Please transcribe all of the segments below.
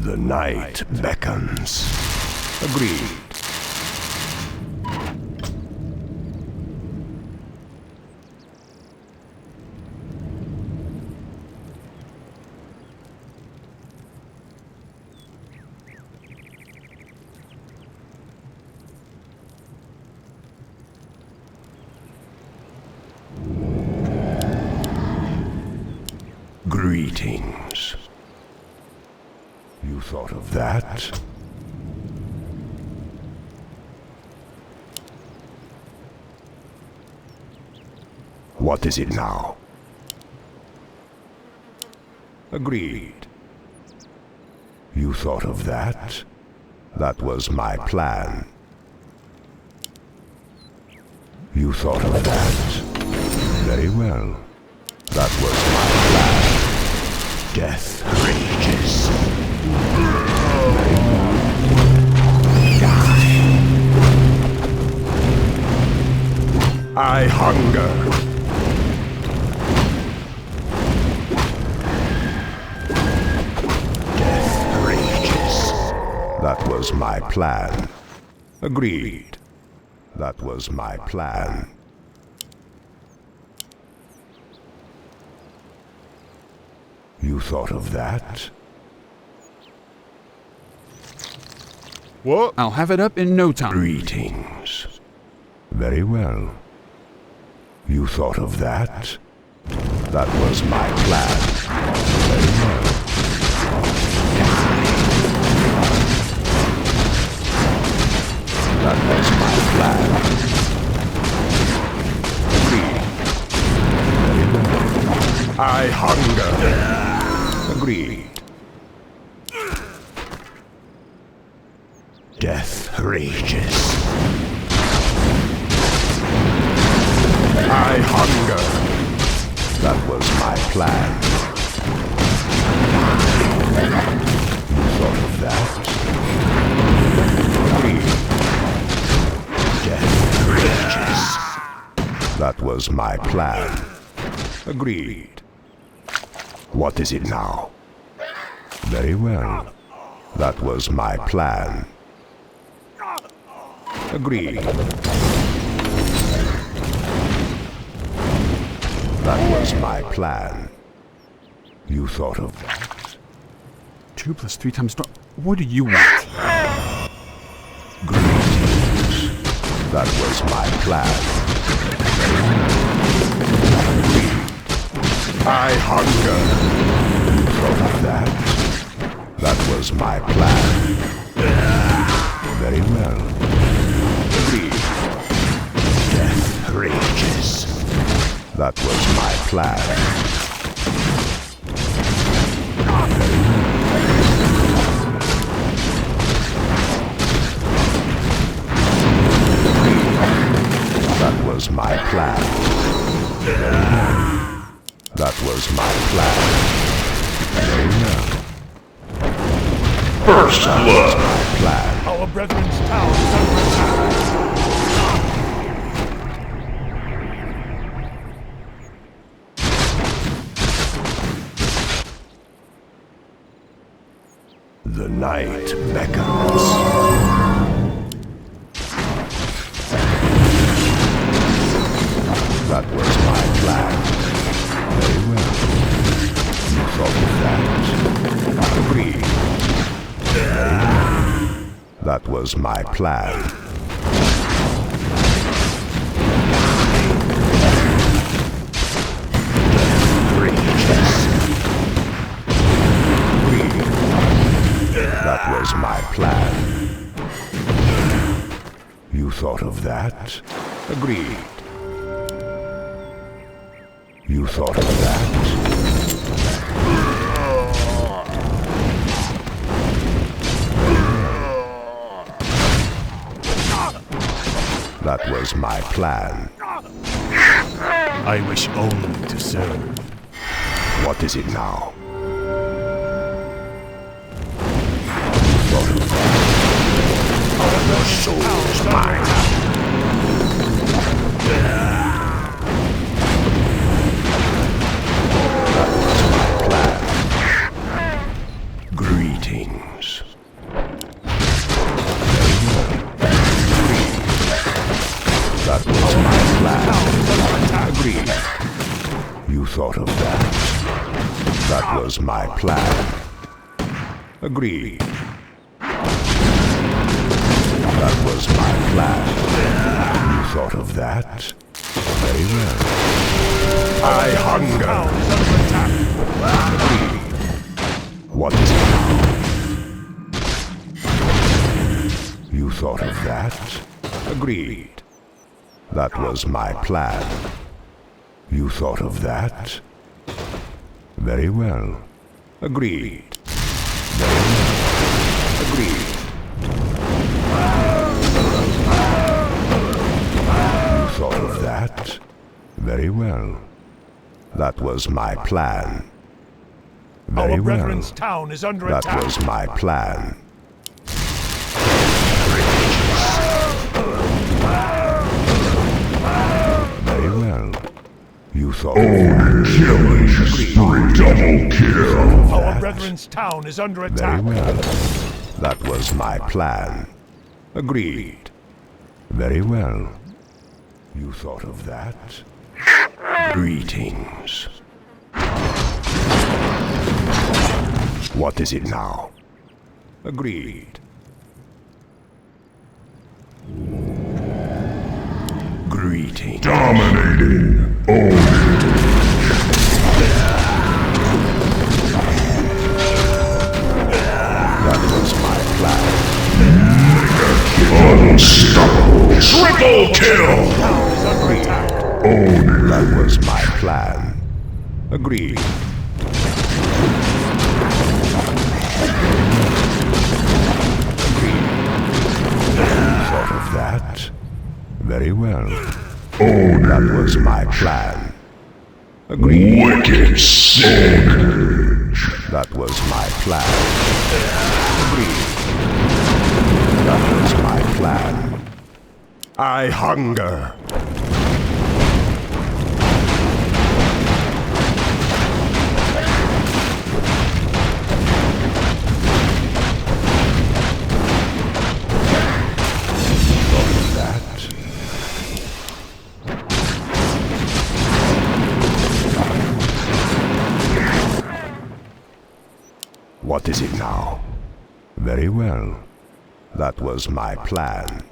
The night beckons. Agreed. Greetings. You thought of that? What is it now? Agreed. You thought of that? That was my plan. You thought of that? Very well. That was my plan. Death rages. Die. I hunger. Death rages. That was my plan. Agreed. That was my plan. You thought of that? What? I'll have it up in no time. Greetings. Very well. You thought of that? That was my plan. Very well. That was my plan. Agreed. Very well. I hunger. Agreed. Death rages. I hunger. That was my plan. You thought of that? Agreed. Death rages. That was my plan. Agreed. What is it now? Very well. That was my plan. Agreed. That was my plan. You thought of that? 2 + 3 times... What do you want? Greetings. That was my plan. I hunger. You thought of that? That was my plan. Very well. Agreed. Death rages. That was my plan. That was my plan. That was my plan. Very well. First blood. My plan. Our brethren's town is under attack. The night beckons. That was my plan. Very well. You thought of that? Agreed. Very well. That was my plan. Death rages. Agreed. That was my plan. You thought of that? Agreed. You thought of that? That was my plan. I wish only to serve. What is it now? You thought of that? Your soul is mine. That was my plan. Greetings. That was my plan. Agreed. You thought of that. That was my plan. Agreed. That was my plan. You thought of that? Very well. I hunger. Agreed. What is it now? You thought of that? Agreed. That was my plan. You thought of that? Very well. Agreed. Very well. Agreed. You thought of that? Very well. That was my plan. Very Our well. brethren's town is under attack. That was my plan. Very well. You thought of that. Killing spree. Double kill. Our brethren's town is under Very attack. well. That was my plan. Agreed. Very well. You thought of that? Greetings. What is it now? Agreed. Greetings. Dominating. Owning. That was my plan. Unstoppable. Triple kill. Agreed. Owning. That was my plan. Agreed. Thought of that? Very well. That was my plan. Agreed. Wicked savage. That was my plan. Agreed. That was my plan. I hunger. What is it now? Very well. That was my plan.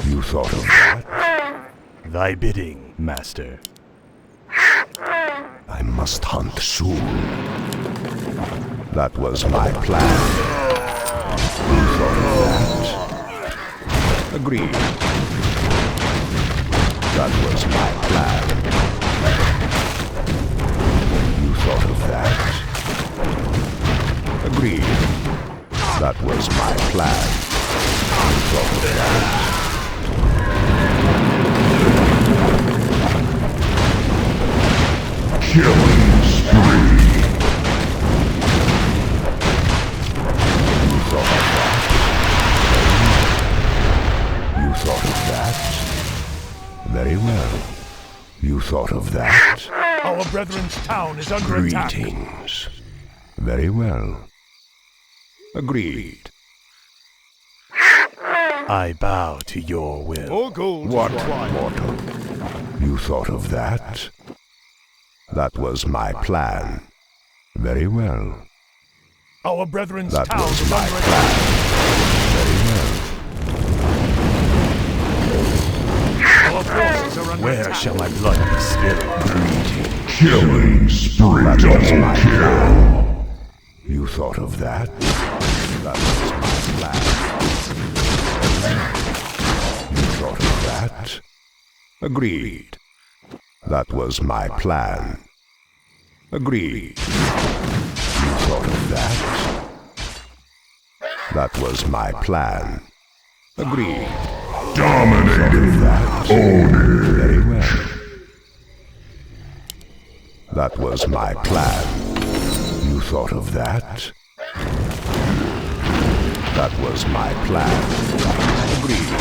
You thought of that? Thy bidding, master. I must hunt soon. That was my plan. You thought of that? Agreed. That was my plan. You thought of that? Agreed. That was my plan. You thought of that? Killing spree. You thought of that? You thought of that? Very well. You thought of that? Our brethren's town is under attack. Greetings. Very well. Agreed. I bow to your will. All gold What, is required. mortal? You thought of that? That was my plan. Very well. Our brethren's That town was is my under plan. attack. Very well. Our forces are under Where attack. shall my blood be spilled? Greetings. Killing spree. That was Double my kill. plan. You thought of that? That was my plan. You thought of that? Agreed. That was my plan. Agreed. You thought of that? That was my plan. Agreed. Dominating. That. Owning. Very well. That was my plan. You thought of that? That was my plan. Agreed.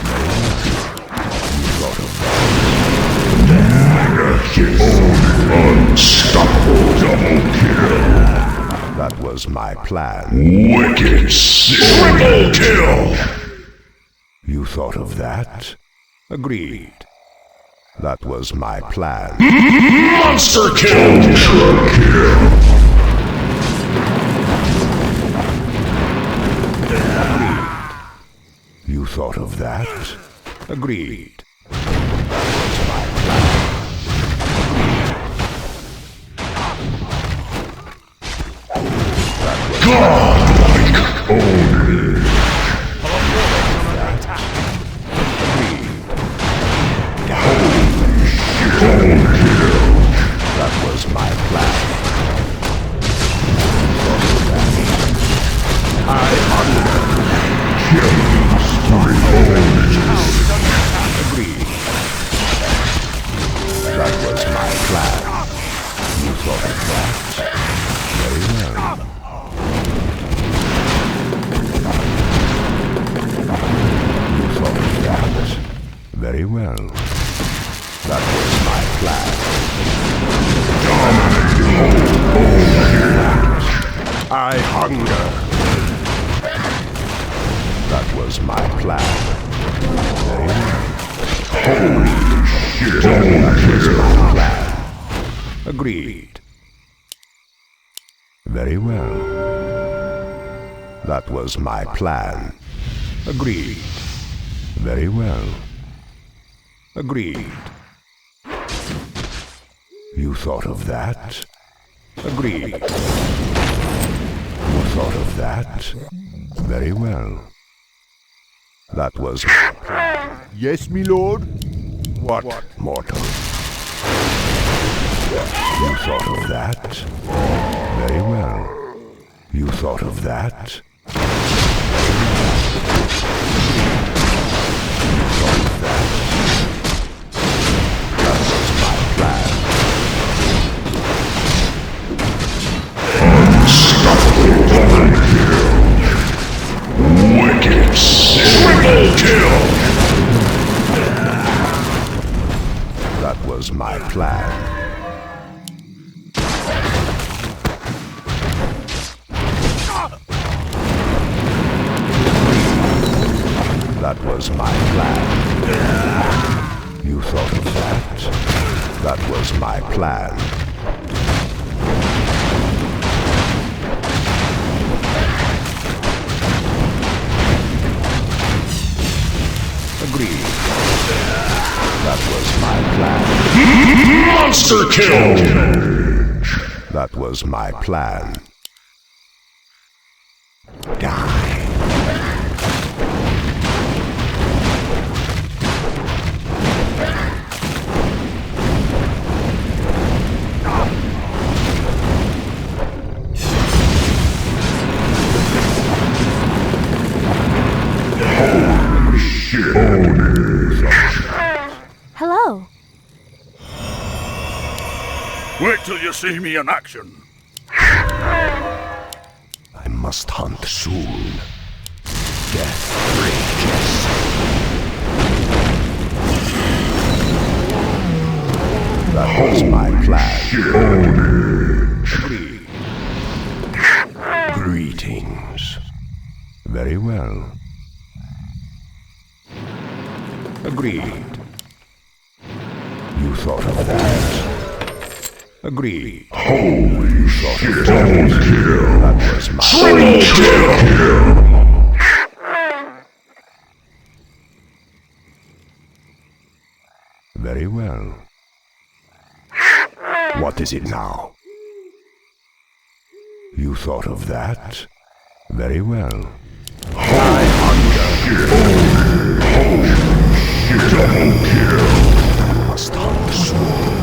Very well. You thought of that? Mega Unstoppable double kill. That was my plan. Wicked sick. Triple kill. You thought of that? Agreed. That was my plan. Monster kill. Ultra kill. You thought of that? Agreed. That was my plan. Godlike ownage. Double kill. That was my plan. I hunger. Killing spree. Agreed. That was my plan. You thought of that? Very well. You thought of that? Very well. That was my plan. I hunger. That was my plan. Very well. Holy shit. That was my plan. Agreed. Very well. That was my plan. Agreed. Very well. Agreed. You thought of that? Agreed. You thought of that? Very well. That was my plan. Yes, my lord. What, mortal? You thought of that? Very well. You thought of that? You thought of that? That was my plan. Unstoppable double kill. Wicked sick. Triple kill. That was my plan. That was my plan. You thought of that? That was my plan. Agreed. That was my plan. Monster kill. That was my plan. Die. Hello. Wait till you see me in action. I must hunt soon. Death rages. That was my plan. Agreed. Greetings. Very well. Agreed. You thought of that? Agreed. Holy shit. That was my Triple kill. Very well. What is it now? You thought of that? Very well. I hunger. Double kill. Must hunt soon.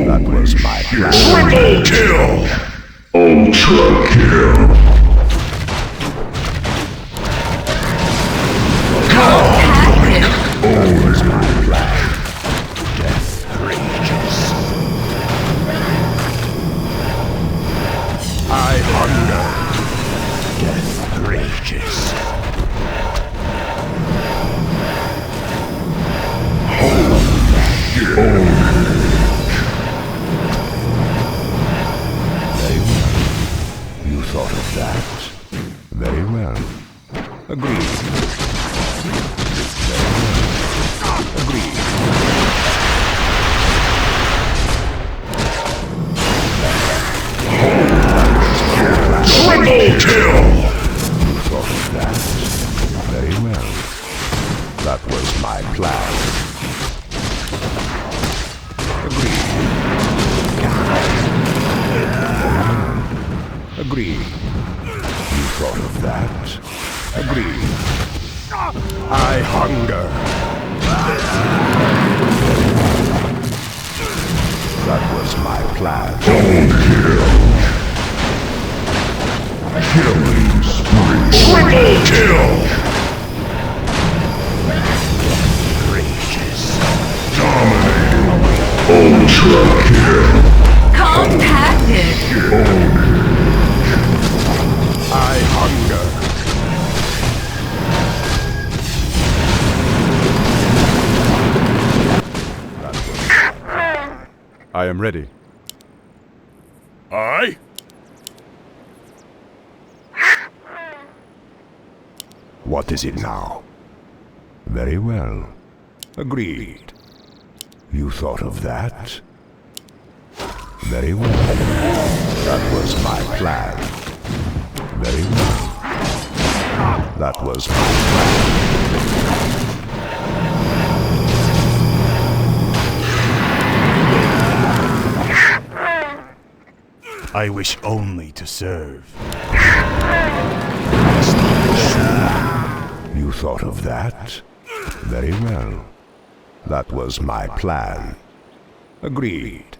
That was my plan. Triple kill. Ultra kill. That was my plan. Death rages. I hunger. Death rages. Holy shit. Agreed. You thought of that? Agreed. I hunger. That was my plan. Double kill. Killing spree. Triple kill. Gracious. Dominating. Ultra kill. Compacted. I hunger. I am ready. Aye? What is it now? Very well. Agreed. You thought of that? Very well. That was my plan. Very well. That was my plan. I wish only to serve. You thought of that? Very well. That was my plan. Agreed.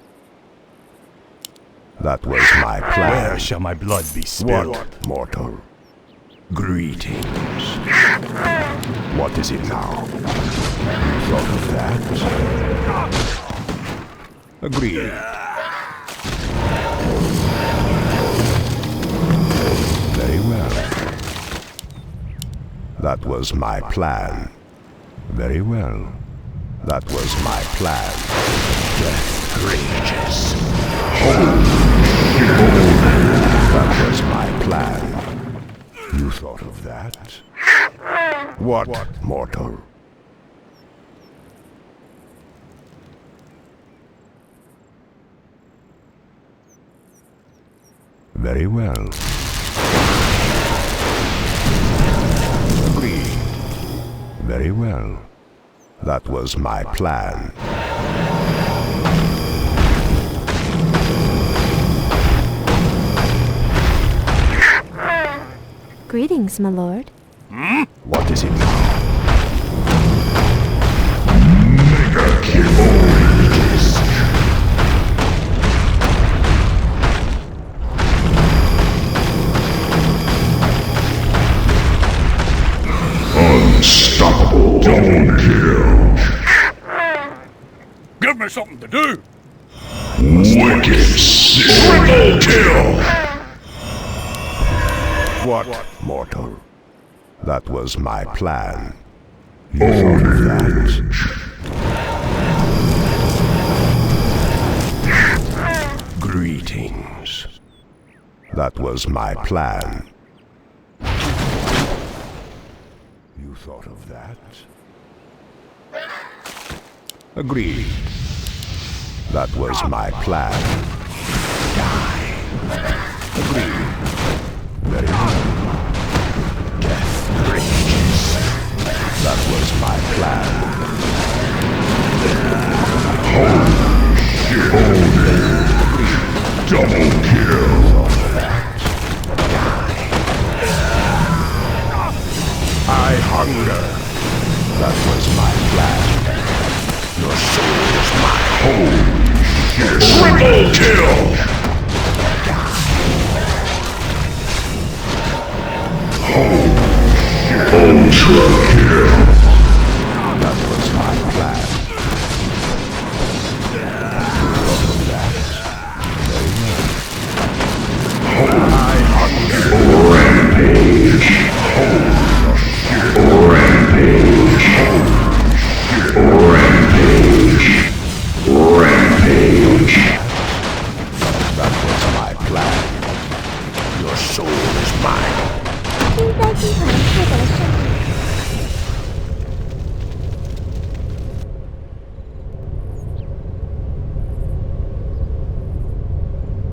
That was my plan. Where shall my blood be spilled? What, mortal? Greetings. What is it now? You thought of that? Agreed. Very well. That was my plan. Very well. That was my plan. Death rages. That was my plan. You thought of that? What, mortal? Very well. Agreed. Very well. That was my plan. Greetings, my lord. What is it now? Mega kill. Unstoppable. Double kill. Give me something to do! Wicked sick. Triple kill. What, mortal? That was my plan. You thought of that? Greetings. That was my plan. You thought of that? Agreed. That was my plan. Die. Agreed. Very well. Death rages. That was my plan. Double kill. I hunger. That was my plan. Your soul is mine. Triple kill. Ultra kill. That was my plan. I hunger. Rampage. Rampage. Rampage. Rampage. That was my plan. Your soul is mine. 应该经常获得胜利。